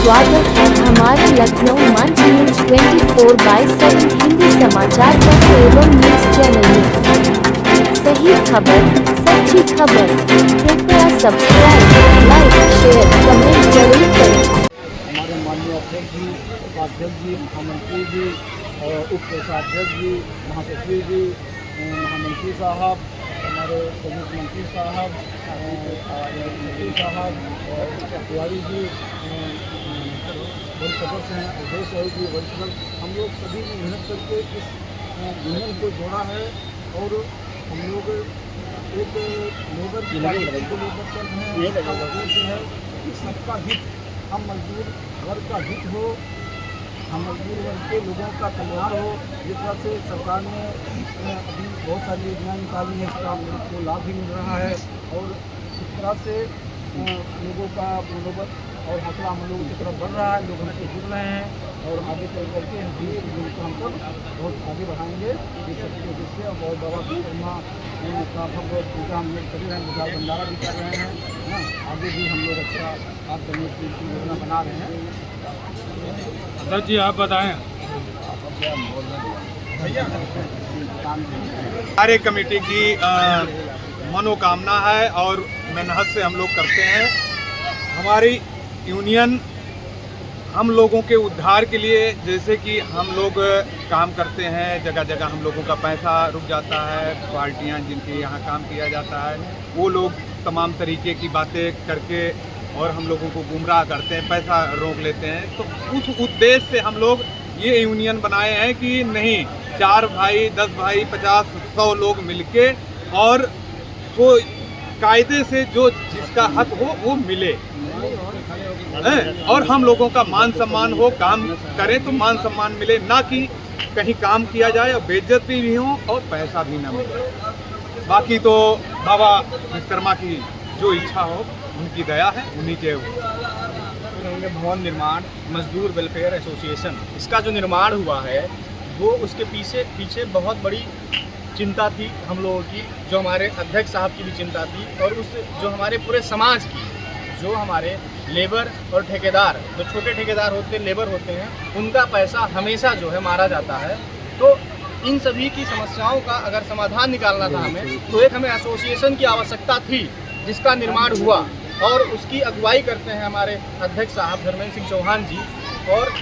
स्वागत है हमारे लखनऊ मंच न्यूज 24/7 हिंदी समाचार पत्र एवं न्यूज चैनल में। सही खबर, सच्ची खबर। कृपया सब्सक्राइब, लाइक, शेयर, कमेंट जरूर करें। हमारे माननीय अध्यक्ष जी, उपाध्यक्ष जी, महामंत्री जी, उप कोषाध्यक्ष जी, महासचिव जी, महामंत्री साहब, हमारे प्रमुख मंत्री साहब, मंत्री साहब, तिवारी जी, वरिष्ठ सदस्य हैं, अवधेश जी, वरिष्ठ सदस्य, हम लोग सभी ने मेहनत करके इस यूनियन को जोड़ा है। और हम लोग एक लेबर को लेकर चल रहे हैं। इसका उद्देश्य है कि सबका हित, हम मजदूर वर्ग का हित हो, हम मजदूर वर्ग के लोगों का कल्याण हो। जिस तरह से सरकार ने अभी बहुत सारी योजनाएं निकाली हैं, इसका हम लोग को लाभ भी मिल रहा है। और इस तरह से लोगों का मनोबल और हौसला हम लोगों की तरफ बढ़ रहा है, लोग हमसे जुड़ रहे हैं और आगे चल करके हम सब बहुत आगे बढ़ाएंगे। ये सबकी वजह से और बाबा विश्वकर्मा का भव्य पूजा हम लोग कर रहे हैं, विचार भंडारा भी कर रहे हैं। आगे भी हम लोग अच्छा आप करने की योजना बना रहे हैं। सर जी आप बताएं। कार्य कमेटी की मनोकामना है और मेहनत से हम लोग करते हैं। हमारी यूनियन हम लोगों के उद्धार के लिए, जैसे कि हम लोग काम करते हैं, जगह जगह हम लोगों का पैसा रुक जाता है, पार्टियां जिनके यहाँ काम किया जाता है वो लोग तमाम तरीके की बातें करके और हम लोगों को गुमराह करते हैं, पैसा रोक लेते हैं। तो उस उद्देश्य से हम लोग ये यूनियन बनाए हैं कि नहीं, 4 भाई, 10 भाई, 50, 100 लोग मिलके और वो कायदे से जो जिसका हक हो वो मिले और हम लोगों का मान सम्मान हो। काम करें तो मान सम्मान मिले, ना कि कहीं काम किया जाए और बेइज्जती भी हो और पैसा भी ना मिले। बाकी तो बाबा विश्वकर्मा की जो इच्छा हो, उनकी दया है, उन्हीं के भवन निर्माण मजदूर वेलफेयर एसोसिएशन, इसका जो निर्माण हुआ है वो उसके पीछे बहुत बड़ी चिंता थी हम लोगों की, जो हमारे अध्यक्ष साहब की भी चिंता थी और उस जो हमारे पूरे समाज की, जो हमारे लेबर और ठेकेदार, जो छोटे ठेकेदार होते हैं, लेबर होते हैं, उनका पैसा हमेशा जो है मारा जाता है। तो इन सभी की समस्याओं का अगर समाधान निकालना था हमें, तो एक हमें एसोसिएशन की आवश्यकता थी जिसका निर्माण हुआ और उसकी अगुवाई करते हैं हमारे अध्यक्ष साहब धर्मेंद्र सिंह चौहान जी। और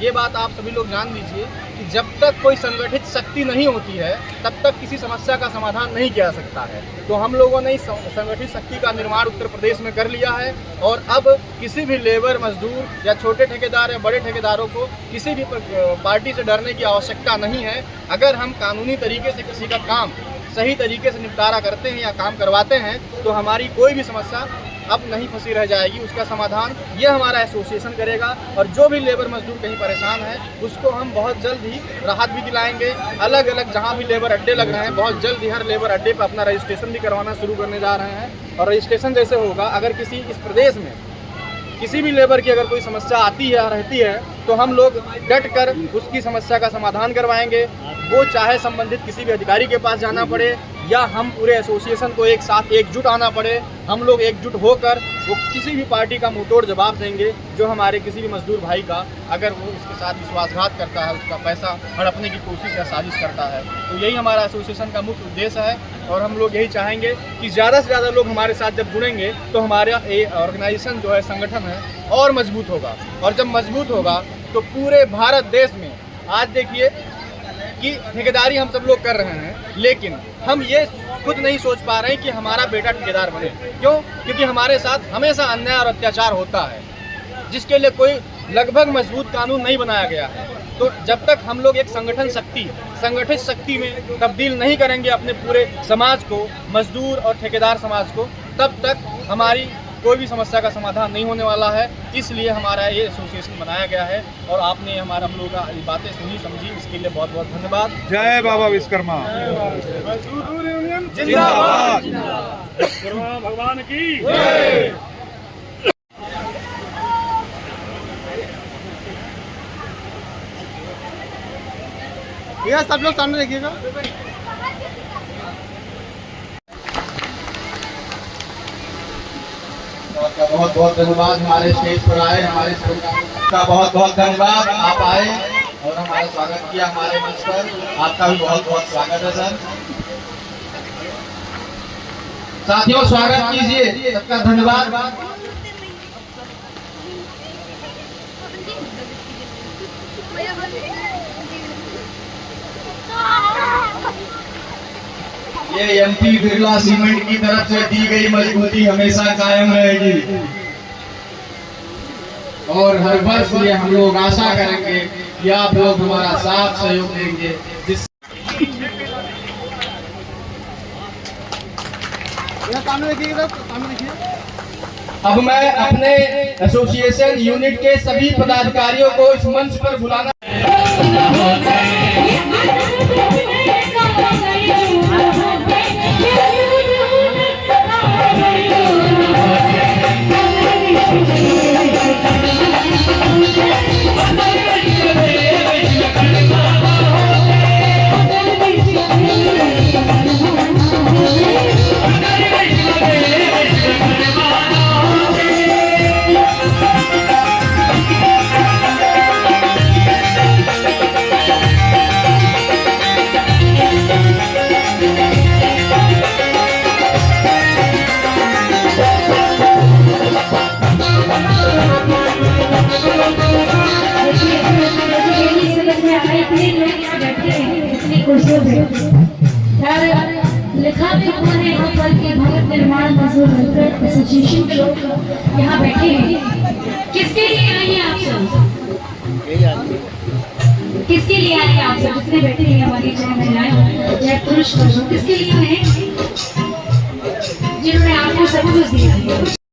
ये बात आप सभी लोग जान लीजिए कि जब तक कोई संगठित शक्ति नहीं होती है तब तक किसी समस्या का समाधान नहीं किया जा सकता है। तो हम लोगों ने इस संगठित शक्ति का निर्माण उत्तर प्रदेश में कर लिया है और अब किसी भी लेबर, मजदूर या छोटे ठेकेदार या बड़े ठेकेदारों को किसी भी पार्टी से डरने की आवश्यकता नहीं है। अगर हम कानूनी तरीके से किसी का काम सही तरीके से निपटारा करते हैं या काम करवाते हैं तो हमारी कोई भी समस्या अब नहीं फंसी रह जाएगी। उसका समाधान ये हमारा एसोसिएशन करेगा और जो भी लेबर मजदूर कहीं परेशान है उसको हम बहुत जल्द ही राहत भी दिलाएंगे। अलग अलग जहां भी लेबर अड्डे लग रहे हैं, बहुत जल्द ही हर लेबर अड्डे पर अपना रजिस्ट्रेशन भी करवाना शुरू करने जा रहे हैं। और रजिस्ट्रेशन जैसे होगा, अगर किसी इस प्रदेश में किसी भी लेबर की अगर कोई समस्या आती है रहती है तो हम लोग डट कर उसकी समस्या का समाधान करवाएंगे। वो चाहे संबंधित किसी भी अधिकारी के पास जाना पड़े या हम पूरे एसोसिएशन को एक साथ एकजुट आना पड़े, हम लोग एकजुट होकर वो किसी भी पार्टी का मुंहतोड़ जवाब देंगे जो हमारे किसी भी मजदूर भाई का अगर वो उसके साथ विश्वासघात करता है, उसका पैसा हड़पने की कोशिश या साजिश करता है। तो यही हमारा एसोसिएशन का मुख्य उद्देश्य है और हम लोग यही चाहेंगे कि ज़्यादा से ज़्यादा लोग हमारे साथ जब जुड़ेंगे तो हमारा ये ऑर्गेनाइजेशन जो है, संगठन है, और मजबूत होगा। और जब मजबूत होगा तो पूरे भारत देश में, आज देखिए कि ठेकेदारी हम सब लोग कर रहे हैं, लेकिन हम ये खुद नहीं सोच पा रहे हैं कि हमारा बेटा ठेकेदार बने। क्यों? क्योंकि हमारे साथ हमेशा अन्याय और अत्याचार होता है, जिसके लिए कोई लगभग मजबूत कानून नहीं बनाया गया है। तो जब तक हम लोग एक संगठित शक्ति में तब्दील नहीं करेंगे अपने पूरे समाज को, मजदूर और ठेकेदार समाज को, तब तक हमारी कोई भी समस्या का समाधान नहीं होने वाला है। इसलिए हमारा ये एसोसिएशन बनाया गया है और आपने हम लोगों का ये बातें सुनी समझी, इसके लिए बहुत बहुत धन्यवाद। जय बाबा विश्वकर्मा जिंदाबाद, विश्वकर्मा भगवान की जय। भैया सब लोग सामने देखिएगा। बहुत बहुत धन्यवाद हमारे स्टेज पर आए, हमारे का बहुत बहुत धन्यवाद, आप आए और हमारा स्वागत किया हमारे मंच पर, आपका भी बहुत बहुत स्वागत है सर। साथियों स्वागत कीजिए, सबका धन्यवाद। ये एमपी बिरला सीमेंट की तरफ से दी गई मजबूती हमेशा कायम रहेगी और हर वर्ष ये हम लोग आशा करेंगे कि आप लोग हमारा साथ सहयोग देंगे। जिस अब मैं अपने एसोसिएशन यूनिट के सभी पदाधिकारियों को इस मंच पर बुलाना लिखा भी हुआ है यहाँ पर कि भवन निर्माण मजदूर वेलफेयर एसोसिएशन के लोग यहाँ बैठे हैं। किसके लिए आए हैं आप सब? किसके लिए आए हैं आप सब जितने बैठे हैं हमारी चाहे महिलाएं चाहे पुरुष किसके लिए आए हैं? जिन्होंने आपको सब कुछ दिया है।